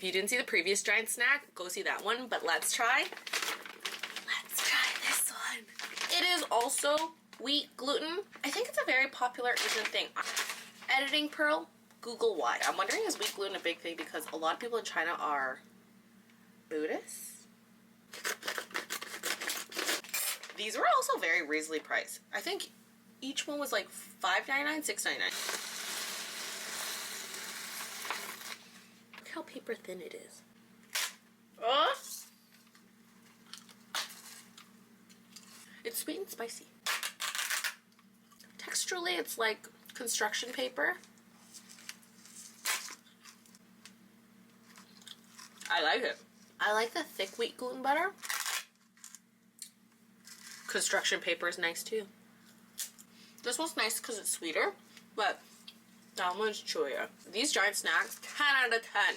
If you didn't see the previous giant snack, go see that one, but let's try this one. It is also wheat gluten. I think it's a very popular Asian thing. Editing pearl, Google why. I'm wondering, is wheat gluten a big thing because a lot of people in China are Buddhists? These were also very reasonably priced. I think each one was like $5.99, $6.99. Look how paper thin it is. It's sweet and spicy. Texturally, it's like construction paper. I like it. I like the thick wheat gluten butter. Construction paper is nice too. This one's nice because it's sweeter, but that one's chewier. These giant snacks, 10 out of 10.